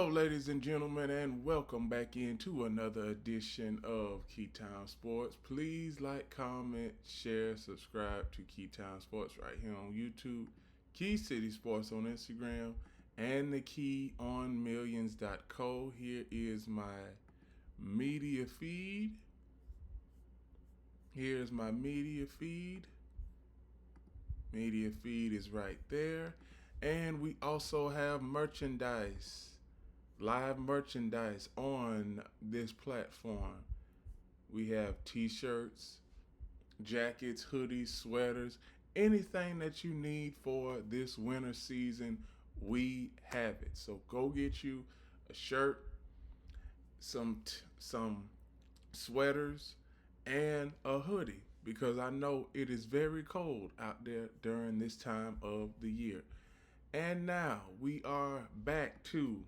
Hello, ladies and gentlemen, and welcome back into another edition of Keytime Sports. Please like, comment, share, subscribe to Keytime Sports right here on YouTube, Key City Sports on Instagram, and the Key on Millions.co. Here is my media feed. Here's my media feed. Media feed is right there. And we also have merchandise, live merchandise on this platform. We have t-shirts, jackets, hoodies, sweaters, anything that you need for this winter season, we have it. So go get you a shirt, some sweaters, and a hoodie because I know it is very cold out there during this time of the year. And now we are back to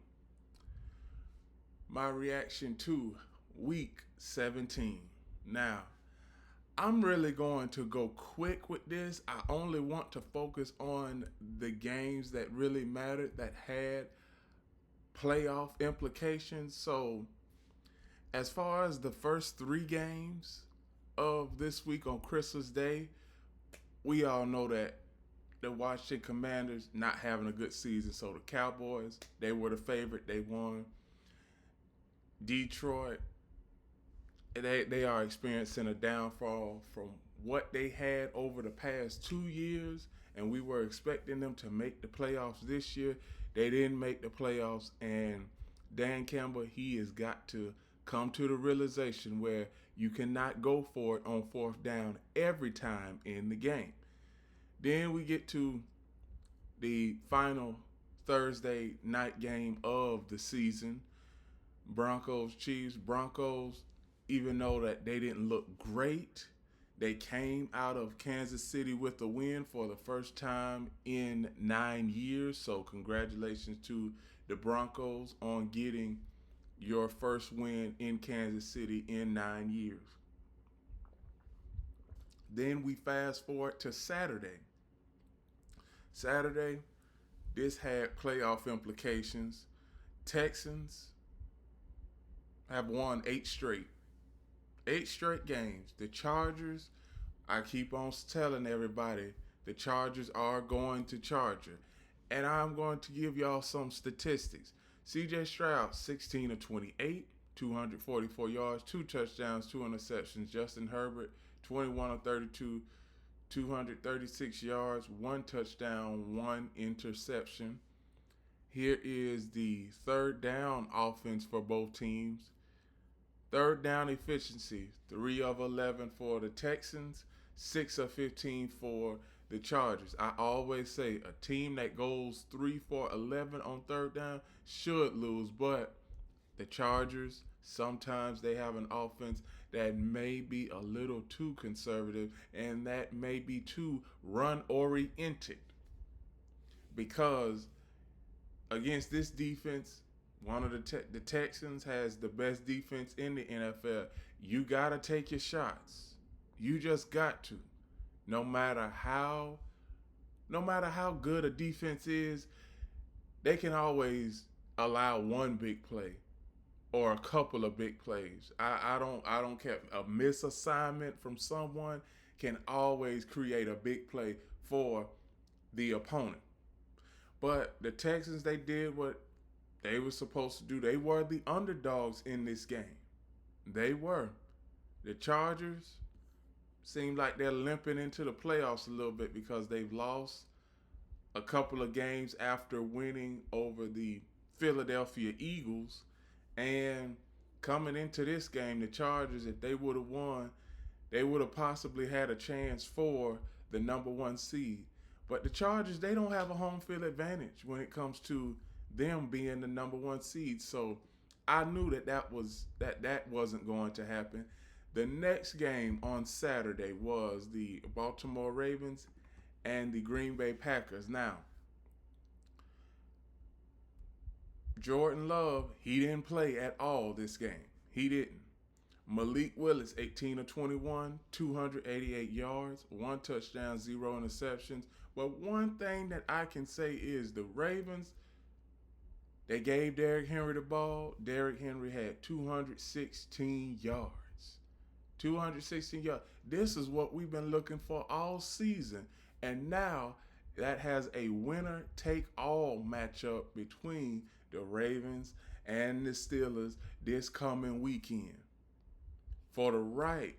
my reaction to week 17. Now, I'm really going to go quick with this. I only want to focus on the games that really mattered, that had playoff implications. So, as far as the first three games of this week on Christmas Day, we all know that the Washington Commanders not having a good season. So the Cowboys, they were the favorite. They won. Detroit, they are experiencing a downfall from what they had over the past 2 years, and we were expecting them to make the playoffs this year. They didn't make the playoffs, and Dan Campbell, he has got to come to the realization where you cannot go for it on fourth down every time in the game. Then we get to the final Thursday night game of the season. Broncos, Chiefs. Broncos, even though that they didn't look great, they came out of Kansas City with a win for the first time in 9 years. So congratulations to the Broncos on getting your first win in Kansas City in 9 years. Then we fast forward to Saturday. Saturday, this had playoff implications. Texans have won eight straight games. The Chargers, I keep on telling everybody, the Chargers are going to Charger. And I'm going to give y'all some statistics. CJ Stroud, 16 of 28, 244 yards, two touchdowns, two interceptions. Justin Herbert, 21 of 32, 236 yards, one touchdown, one interception. Here is the third down offense for both teams. Third down efficiency, 3 of 11 for the Texans, 6 of 15 for the Chargers. I always say a team that goes 3 for 11 on third down should lose, but the Chargers, sometimes they have an offense that may be a little too conservative and that may be too run oriented because against this defense, one of the Texans has the best defense in the NFL. You got to take your shots. You just got to. No matter how good a defense is, they can always allow one big play or a couple of big plays. I don't care. A misassignment from someone can always create a big play for the opponent. But the Texans, they did what they were supposed to do. They were the underdogs in this game. They were. The Chargers seem like they're limping into the playoffs a little bit because they've lost a couple of games after winning over the Philadelphia Eagles. And coming into this game, the Chargers, if they would have won, they would have possibly had a chance for the number one seed. But the Chargers, they don't have a home field advantage when it comes to them being the number one seed. So I knew that wasn't going to happen. The next game on Saturday was the Baltimore Ravens and the Green Bay Packers. Now, Jordan Love, he didn't play at all this game. He didn't. Malik Willis, 18 of 21, 288 yards, one touchdown, zero interceptions. But one thing that I can say is the Ravens, They gave Derrick Henry the ball. Derrick Henry had 216 yards. 216 yards. This is what we've been looking for all season. And now that has a winner take all matchup between the Ravens and the Steelers this coming weekend. For the right,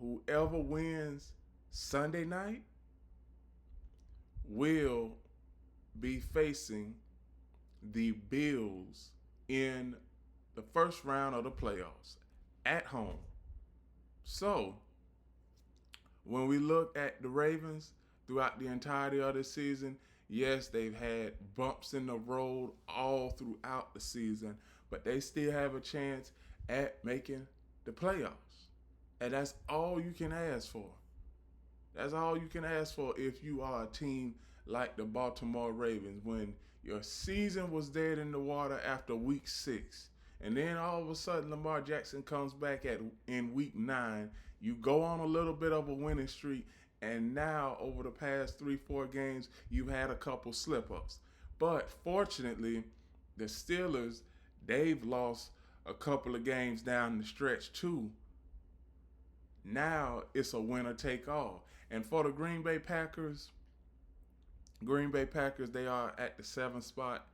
whoever wins Sunday night will be facing the Bills in the first round of the playoffs at home. So, when we look at the Ravens throughout the entirety of the season, yes, they've had bumps in the road all throughout the season, but they still have a chance at making the playoffs. And that's all you can ask for. That's all you can ask for if you are a team like the Baltimore Ravens. When your season was dead in the water after week 6, and then all of a sudden Lamar Jackson comes back in week 9, you go on a little bit of a winning streak, and now over the past 3-4 games, you've had a couple slip-ups. But fortunately, the Steelers, they've lost a couple of games down the stretch too. Now it's a winner take all. And for the Green Bay Packers, they are at the 7th spot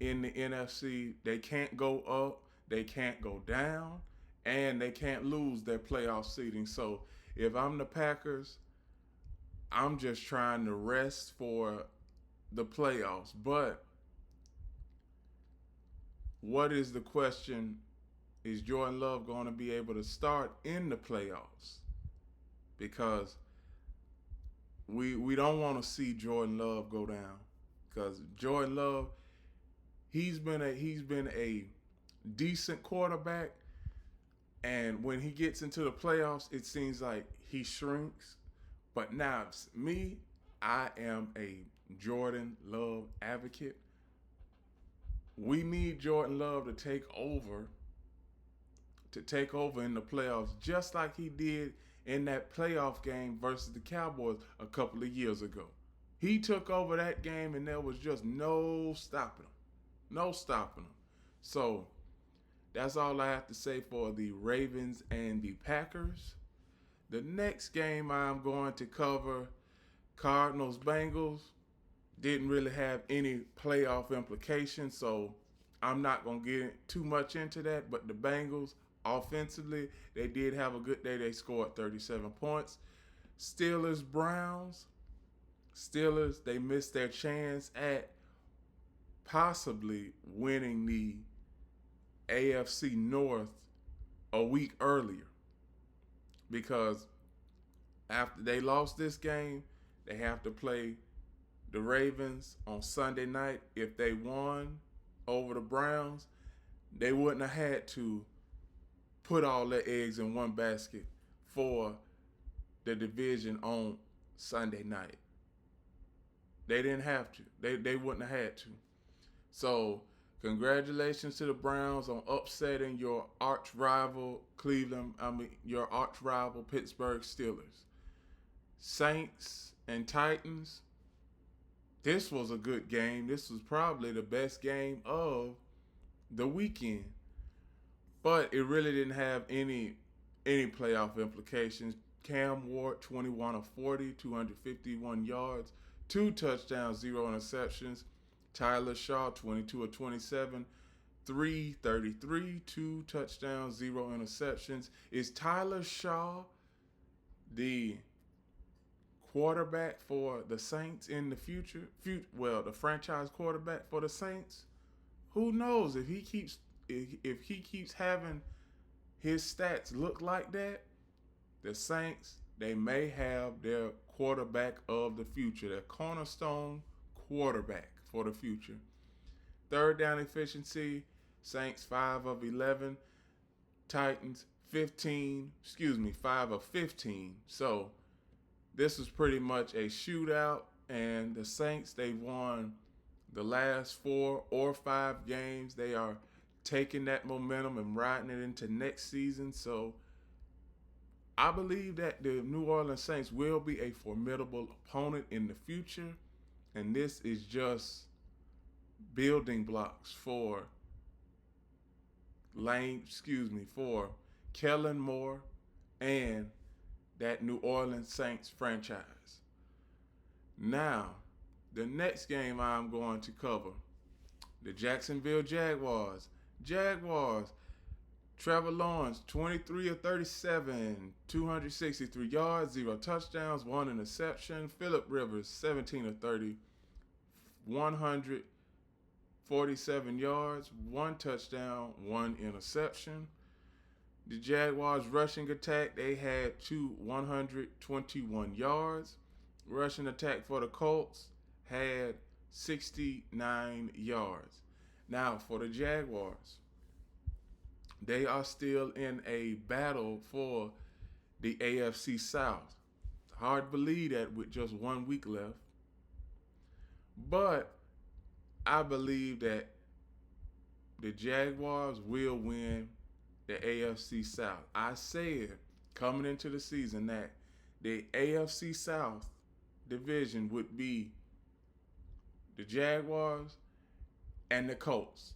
in the NFC. They can't go up, they can't go down, and they can't lose their playoff seeding. So if I'm the Packers, I'm just trying to rest for the playoffs. But what is the question? Is Jordan Love going to be able to start in the playoffs? Because we don't want to see Jordan Love go down. Because Jordan Love, he's been a decent quarterback, and when he gets into the playoffs, it seems like he shrinks. But now, me, I am a Jordan Love advocate. We need Jordan Love to take over in the playoffs, just like he did in that playoff game versus the Cowboys a couple of years ago. He took over that game, and there was just no stopping him. No stopping him. So that's all I have to say for the Ravens and the Packers. The next game I'm going to cover, Cardinals-Bengals, didn't really have any playoff implications, so I'm not going to get too much into that. But the Bengals, offensively, they did have a good day. They scored 37 points. Steelers-Browns. Steelers, they missed their chance at possibly winning the AFC North a week earlier, because after they lost this game, they have to play the Ravens on Sunday night. If they won over the Browns, they wouldn't have had to put all their eggs in one basket for the division on Sunday night. They didn't have to. They wouldn't have had to. So congratulations to the Browns on upsetting your arch rival your arch rival Pittsburgh Steelers. Saints and Titans. This was a good game. This was probably the best game of the weekend. But it really didn't have any playoff implications. Cam Ward, 21 of 40, 251 yards, 2 touchdowns, 0 interceptions. Tyler Shaw, 22 of 27, 333, 2 touchdowns, 0 interceptions. Is Tyler Shaw the quarterback for the Saints in the future? Well, the franchise quarterback for the Saints? Who knows? If he keeps having his stats look like that, the Saints, they may have their quarterback of the future, their cornerstone quarterback for the future. Third down efficiency, Saints 5 of 11, Titans 5 of 15. So this was pretty much a shootout, and the Saints, they won the last 4 or 5 games. They are taking that momentum and riding it into next season. So I believe that the New Orleans Saints will be a formidable opponent in the future. And this is just building blocks for for Kellen Moore and that New Orleans Saints franchise. Now, the next game I'm going to cover, the Jacksonville Jaguars. Jaguars, Trevor Lawrence, 23 of 37, 263 yards, 0 touchdowns, 1 interception. Phillip Rivers, 17 of 30, 147 yards, 1 touchdown, 1 interception. The Jaguars rushing attack, they had 121 yards. Rushing attack for the Colts had 69 yards. Now for the Jaguars, they are still in a battle for the AFC South. Hard to believe that with just 1 week left. But I believe that the Jaguars will win the AFC South. I said coming into the season that the AFC South division would be the Jaguars and the Colts.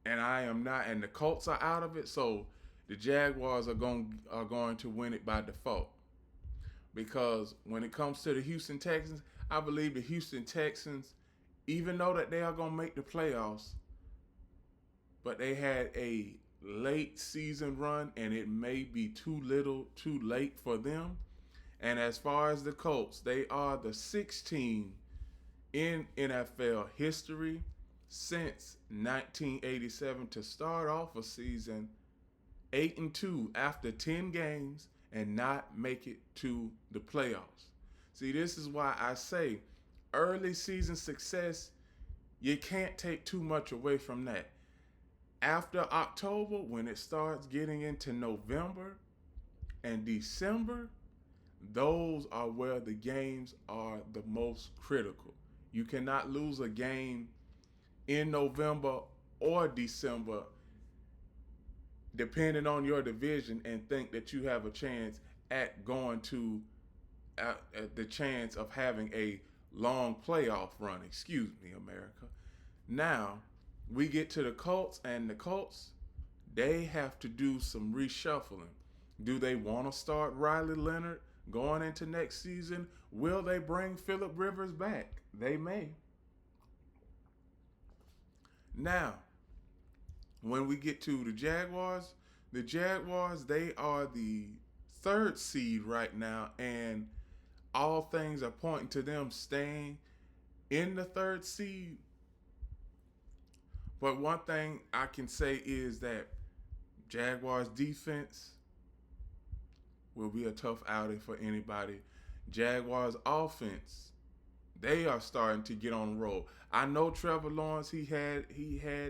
And I am not, and the Colts are out of it, so the Jaguars are going to win it by default. Because when it comes to the Houston Texans, I believe the Houston Texans, even though that they are going to make the playoffs, but they had a late season run and it may be too late for them. And as far as the Colts, they are the 6th team in NFL history since 1987 to start off a season 8-2 after 10 games and not make it to the playoffs. See, this is why I say early season success, you can't take too much away from that. After October, when it starts getting into November and December, those are where the games are the most critical. You cannot lose a game in November or December, depending on your division, and think that you have a chance at going to the chance of having a long playoff run. Excuse me, America. Now, we get to the Colts, and the Colts, they have to do some reshuffling. Do they want to start Riley Leonard going into next season? Will they bring Phillip Rivers back? They may. Now, when we get to the Jaguars, they are the 3rd seed right now, and all things are pointing to them staying in the 3rd seed. But one thing I can say is that Jaguars defense will be a tough outing for anybody. Jaguars offense, they are starting to get on the roll. I know Trevor Lawrence, he had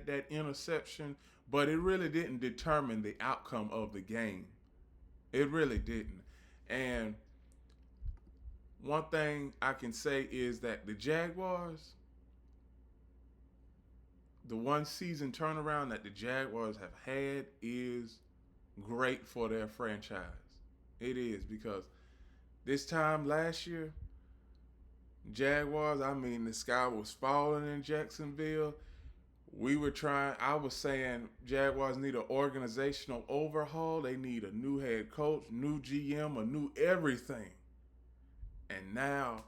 that interception, but it really didn't determine the outcome of the game. It really didn't. And one thing I can say is that the Jaguars, the one season turnaround that the Jaguars have had is great for their franchise. It is, because this time last year, Jaguars, the sky was falling in Jacksonville. I was saying Jaguars need an organizational overhaul. They need a new head coach, new GM, a new everything. And now,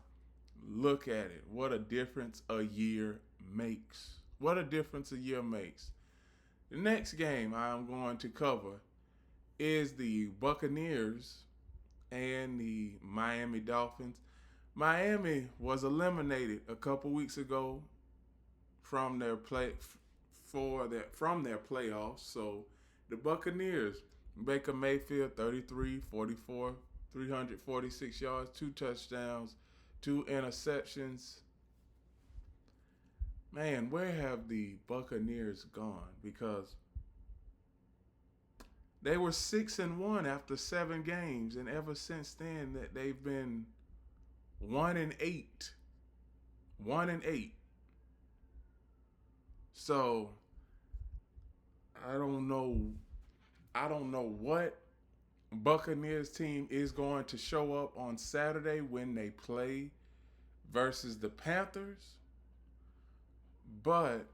look at it. What a difference a year makes. What a difference a year makes. The next game I'm going to cover is the Buccaneers and the Miami Dolphins. Miami was eliminated a couple weeks ago from their playoffs. So the Buccaneers, Baker Mayfield, 33-44, 346 yards, 2 touchdowns, 2 interceptions. Man, where have the Buccaneers gone? Because they were 6-1 after 7 games, and ever since then that they've been 1-8. 1-8. So I don't know what Buccaneers team is going to show up on Saturday when they play versus the Panthers. But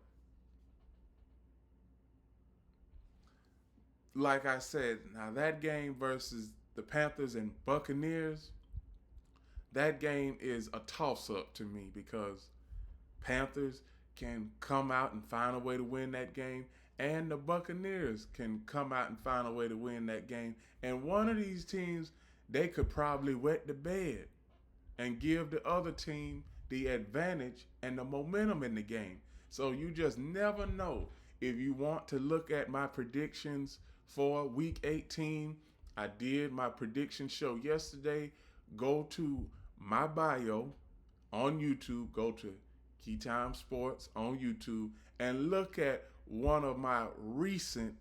like I said, now that game versus the Panthers and Buccaneers, that game is a toss-up to me because Panthers can come out and find a way to win that game, and the Buccaneers can come out and find a way to win that game. And one of these teams, they could probably wet the bed and give the other team the advantage and the momentum in the game. So you just never know. If you want to look at my predictions for Week 18, I did my prediction show yesterday. Go to my bio on YouTube. Go to Keytime Sports on YouTube and look at one of my recent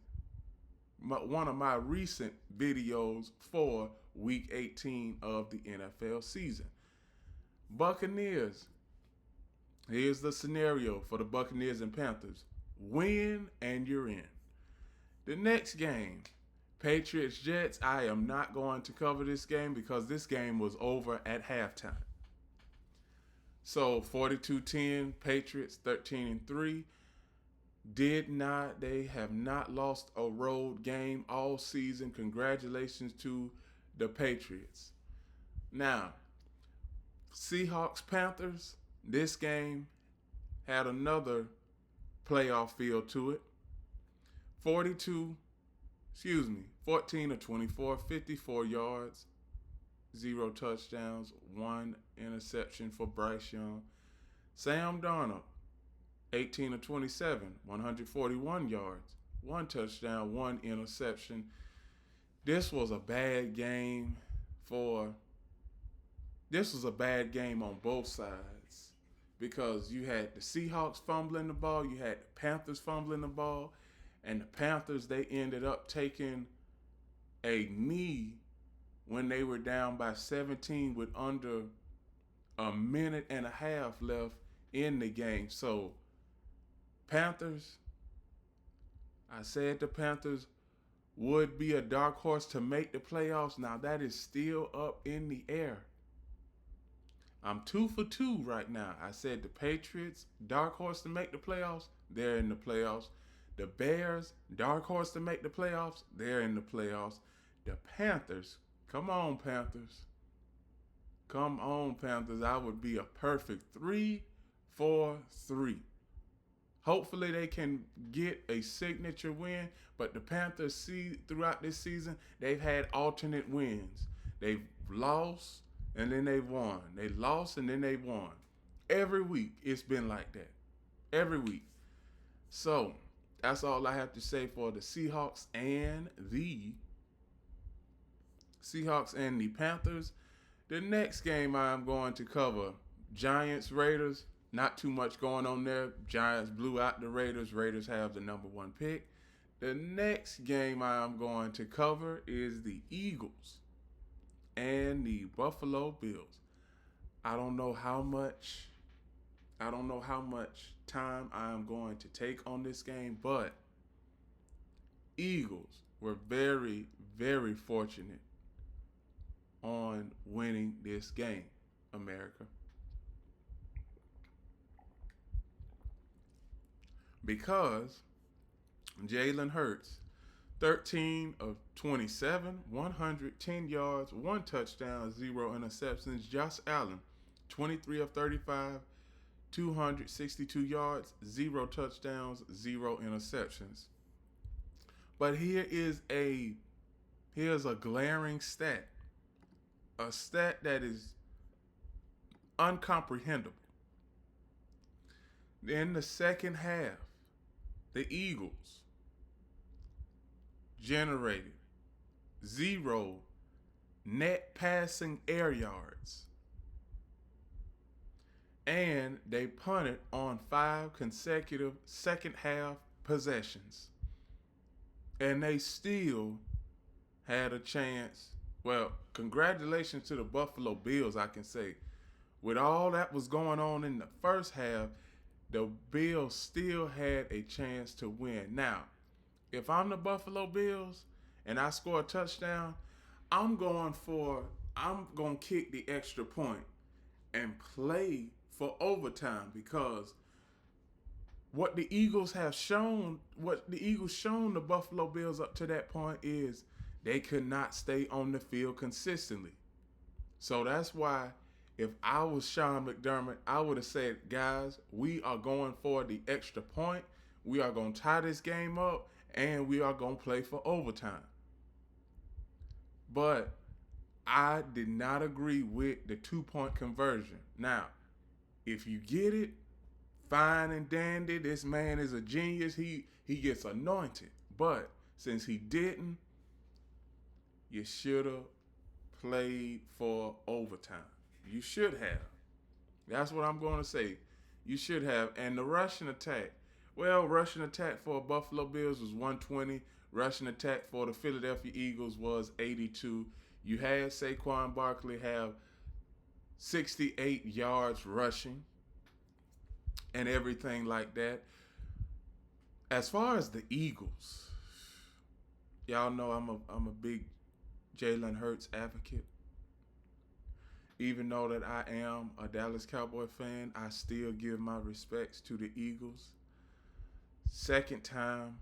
videos for Week 18 of the NFL season. Buccaneers. Here's the scenario for the Buccaneers and Panthers. Win and you're in. The next game, Patriots-Jets. I am not going to cover this game because this game was over at halftime. So 42-10, Patriots 13-3. They have not lost a road game all season. Congratulations to the Patriots. Now, Seahawks-Panthers, this game had another playoff feel to it. 14 of 24, 54 yards, 0 touchdowns, 1 interception for Bryce Young. Sam Darnold, 18 of 27, 141 yards, 1 touchdown, 1 interception. This was a bad game on both sides because you had the Seahawks fumbling the ball, you had the Panthers fumbling the ball, and the Panthers, they ended up taking a knee when they were down by 17 with under a minute and a half left in the game. So Panthers, I said the Panthers would be a dark horse to make the playoffs. Now that is still up in the air. I'm 2 for 2 right now. I said the Patriots, dark horse to make the playoffs. They're in the playoffs. The Bears, dark horse to make the playoffs. They're in the playoffs. The Panthers, come on Panthers. Come on Panthers. I would be a perfect 3-4-3. Hopefully they can get a signature win, but the Panthers see throughout this season, they've had alternate wins. They've lost and then they've won. They lost and then they won. Every week it's been like that. Every week. So that's all I have to say for the Seahawks and the Panthers. The next game I'm going to cover, Giants-Raiders. Not too much going on there. Giants blew out the Raiders. Raiders have the number 1 pick. The next game I'm going to cover is the Eagles and the Buffalo Bills. I don't know how much time I'm going to take on this game, but Eagles were very, very fortunate on winning this game, America. Because Jalen Hurts, 13 of 27, 110 yards, 1 touchdown, 0 interceptions. Josh Allen, 23 of 35, 262 yards, 0 touchdowns, 0 interceptions. But here's a glaring stat. A stat that is uncomprehendable. In the second half, the Eagles generated 0 net passing air yards. And they punted on 5 consecutive second half possessions. And they still had a chance. Well, congratulations to the Buffalo Bills, I can say. With all that was going on in the first half, the Bills still had a chance to win. Now, if I'm the Buffalo Bills and I score a touchdown, I'm going to kick the extra point and play for overtime because what the Eagles have shown, what the Eagles shown the Buffalo Bills up to that point is they could not stay on the field consistently. So that's why if I was Sean McDermott, I would have said, guys, we are going for the extra point. We are going to tie this game up, and we are going to play for overtime. But I did not agree with the 2-point conversion. Now, if you get it, fine and dandy. This man is a genius. He gets anointed. But since he didn't, you should have played for overtime. You should have. That's what I'm going to say. You should have. And the rushing attack. Well, rushing attack for Buffalo Bills was 120. Rushing attack for the Philadelphia Eagles was 82. You had Saquon Barkley have 68 yards rushing and everything like that. As far as the Eagles, y'all know I'm a big Jalen Hurts advocate. Even though that I am a Dallas Cowboy fan, I still give my respects to the Eagles. Second time,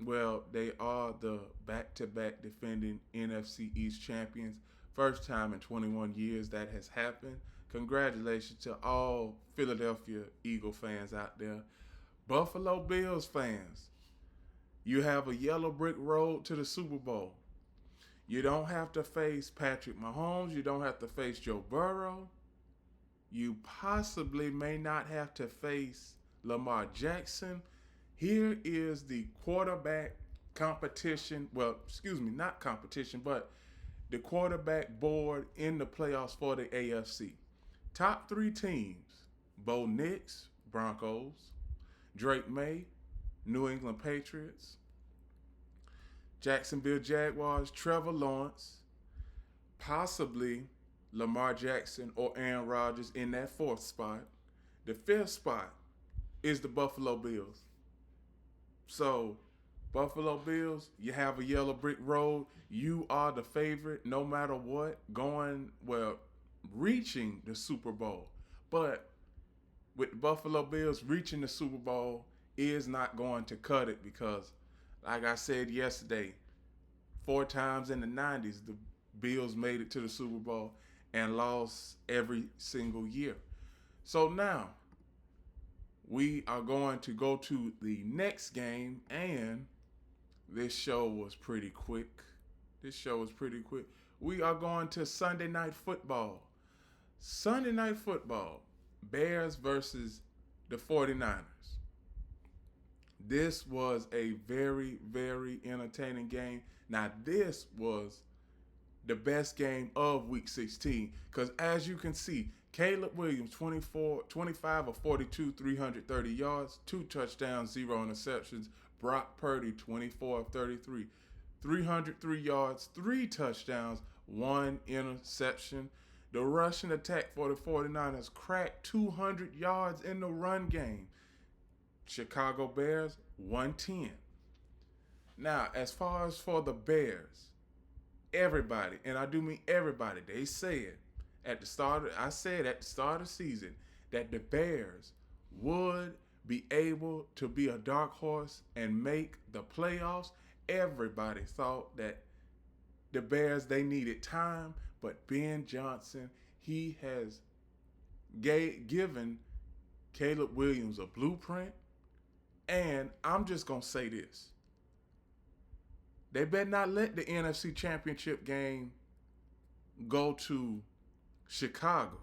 well, they are the back-to-back defending NFC East champions. First time in 21 years that has happened. Congratulations to all Philadelphia Eagle fans out there. Buffalo Bills fans, you have a yellow brick road to the Super Bowl. You don't have to face Patrick Mahomes. You don't have to face Joe Burrow. You possibly may not have to face Lamar Jackson. Here is the quarterback competition. Well, excuse me, not competition, but the quarterback board in the playoffs for the AFC. Top 3 teams: Bo Nix, Broncos; Drake May, New England Patriots; Jacksonville Jaguars, Trevor Lawrence; possibly Lamar Jackson or Aaron Rodgers in that 4th spot. The 5th spot is the Buffalo Bills. So, Buffalo Bills, you have a yellow brick road. You are the favorite no matter what, reaching the Super Bowl. But with the Buffalo Bills, reaching the Super Bowl is not going to cut it because, like I said yesterday, 4 times in the 90s, the Bills made it to the Super Bowl and lost every single year. So now, we are going to go to the next game, and this show was pretty quick. We are going to Sunday Night Football. Sunday Night Football, Bears versus the 49ers. This was a very, very entertaining game. Now, this was the best game of Week 16 because, as you can see, Caleb Williams, 25 of 42, 330 yards, 2 touchdowns, 0 interceptions. Brock Purdy, 24 of 33, 303 yards, 3 touchdowns, 1 interception. The rushing attack for the 49ers cracked 200 yards in the run game. Chicago Bears, 110. Now, as far as for the Bears, everybody, and I do mean everybody, they said at the start of the season that the Bears would be able to be a dark horse and make the playoffs. Everybody thought that the Bears, they needed time, but Ben Johnson, he has given Caleb Williams a blueprint. And I'm just going to say this. They better not let the NFC Championship game go to Chicago.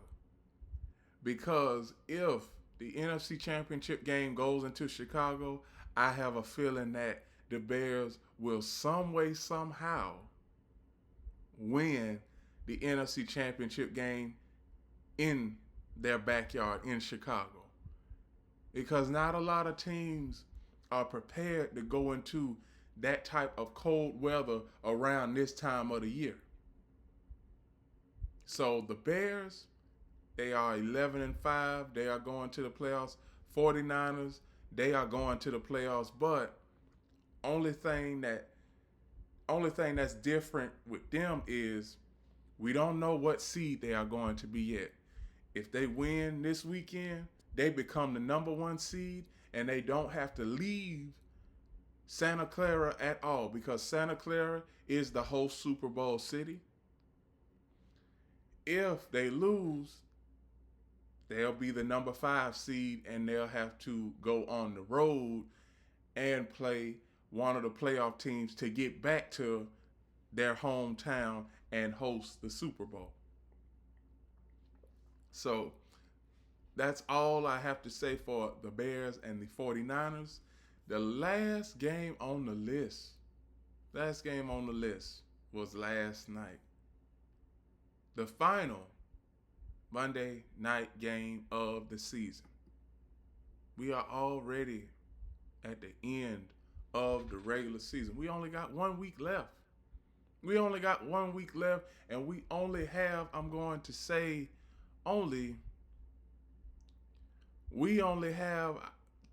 Because if the NFC Championship game goes into Chicago, I have a feeling that the Bears will some way, somehow win the NFC Championship game in their backyard in Chicago. Because not a lot of teams are prepared to go into that type of cold weather around this time of the year. So the Bears, they are 11-5. They are going to the playoffs. 49ers, they are going to the playoffs. But only thing that's different with them is we don't know what seed they are going to be yet. If they win this weekend, they become the number 1 seed. and they don't have to leave Santa Clara at all, because Santa Clara is the host Super Bowl city. If they lose, they'll be the number 5 seed, and they'll have to go on the road and play one of the playoff teams to get back to their hometown and host the Super Bowl. So that's all I have to say for the Bears and the 49ers. The last game on the list was last night. The final Monday night game of the season. We are already at the end of the regular season. We only got 1 week left. And we only have, we only have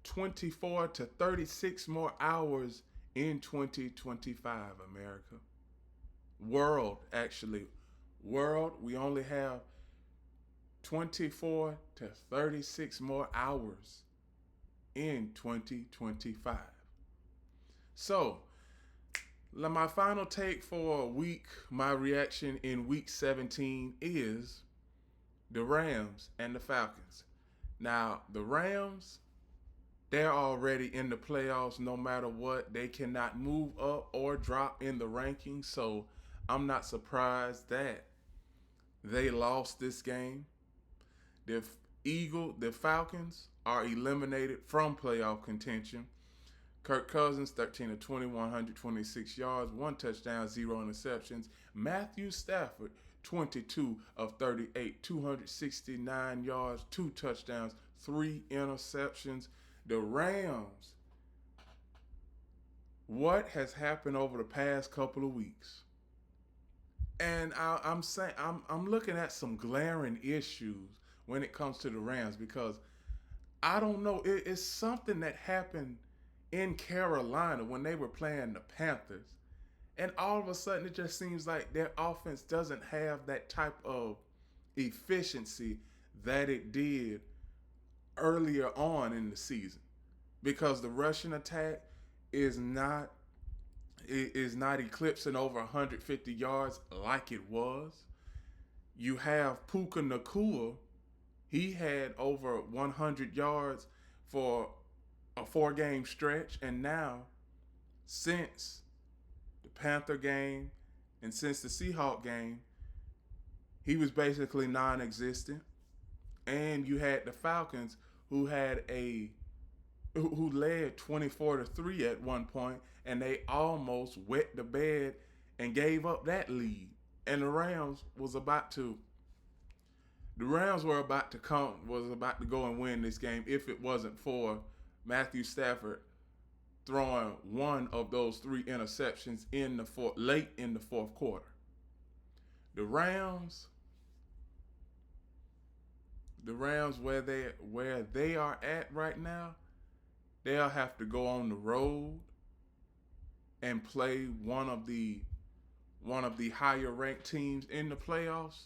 24 to 36 more hours in 2025, America. World, we only have 24 to 36 more hours in 2025. So, my final take for my reaction in week 17 is the Rams and the Falcons. Now, the Rams, they're already in the playoffs no matter what. They cannot move up or drop in the rankings, so I'm not surprised that they lost this game. The Falcons are eliminated from playoff contention. Kirk Cousins, 13 of 20, 126 yards, 1 touchdown, 0 interceptions. Matthew Stafford, 22 of 38, 269 yards, 2 touchdowns, 3 interceptions. The Rams, what has happened over the past couple of weeks? And I'm looking at some glaring issues when it comes to the Rams, because I don't know, it's something that happened in Carolina when they were playing the Panthers. And all of a sudden, it just seems like their offense doesn't have that type of efficiency that it did earlier on in the season, because the rushing attack is not eclipsing over 150 yards like it was. You have Puka Nacua. He had over 100 yards for a 4-game stretch, and now since the Panther game and since the Seahawk game, he was basically non-existent. And you had the Falcons, who led 24-3 at one point, and they almost wet the bed and gave up that lead. And the Rams were about to go and win this game if it wasn't for Matthew Stafford throwing one of those 3 interceptions late in the fourth quarter. The Rams, where they are at right now, they'll have to go on the road and play one of the higher ranked teams in the playoffs.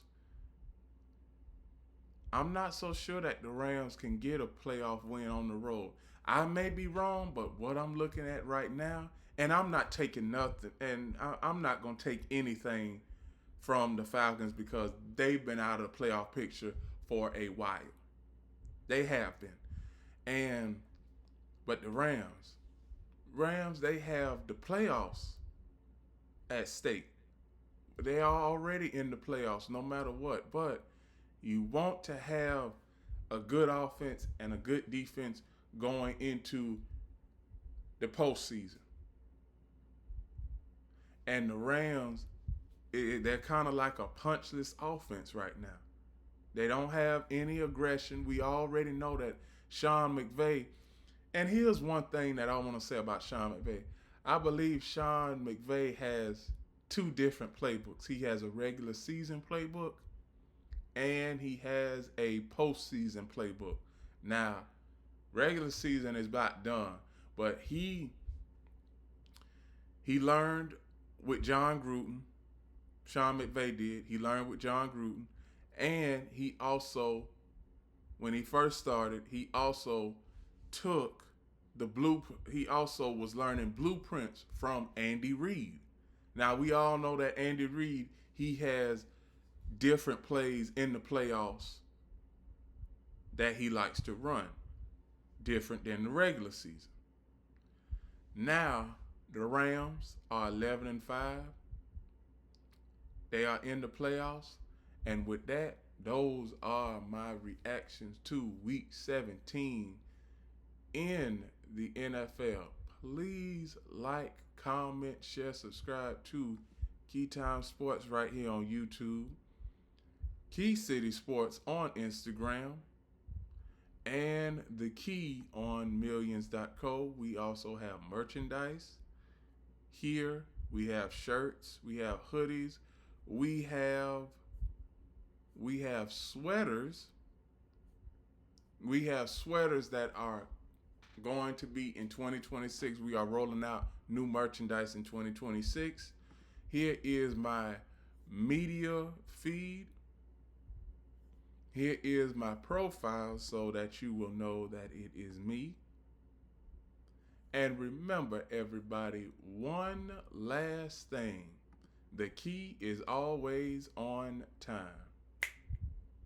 I'm not so sure that the Rams can get a playoff win on the road. I may be wrong, but what I'm looking at right now, and I'm not taking nothing, and I'm not going to take anything from the Falcons, because they've been out of the playoff picture for a while. They have been. But the Rams, they have the playoffs at stake. They are already in the playoffs no matter what. But you want to have a good offense and a good defense going into the postseason. And the Rams, they're kind of like a punchless offense right now. They don't have any aggression. We already know that Sean McVay, and here's one thing that I want to say about Sean McVay. I believe Sean McVay has 2 different playbooks. He has a regular season playbook, and he has a postseason playbook. Now, regular season is about done, but he learned with John Gruden. Sean McVay did. He learned with John Gruden, and he also, when he first started, he also took He also was learning blueprints from Andy Reid. Now we all know that Andy Reid, he has different plays in the playoffs that he likes to run, different than the regular season. Now the Rams are 11-5. They are in the playoffs, and with that, those are my reactions to Week 17 in the NFL. Please like, comment, share, subscribe to Keytime Sports right here on YouTube, Key City Sports on Instagram, and the Key on millions.co. We also have merchandise here. We have shirts, we have hoodies, we have sweaters. We have sweaters that are going to be in 2026. We are rolling out new merchandise in 2026. Here is my media feed. Here is my profile so that you will know that it is me. And remember, everybody, one last thing. The key is always on time.